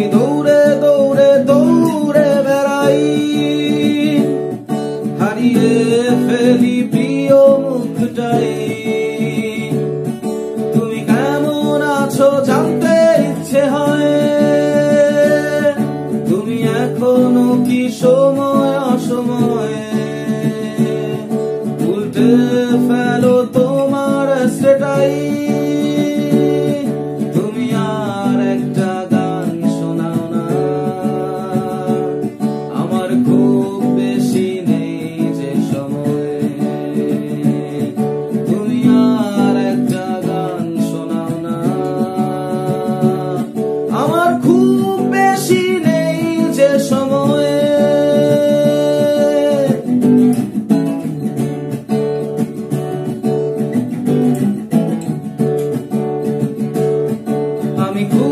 আমি দৌড়ে দৌড়ে দৌড়ে বেড়াই, হারিয়ে ফেলি প্রিয় মুখটাই। তুমি কেমন আছো জানতে ইচ্ছে হয়, তুমি এখনো কি সময় অসময়ে উল্টে ফেলো তোমার সেটাই। তুমি আর একটা গান শোনাও না, আমার খুব বেশি নেই যে সময়। তুমি আর একটা গান শোনাও না, আমার খুব বেশি নেই যে সময়। আমি খুব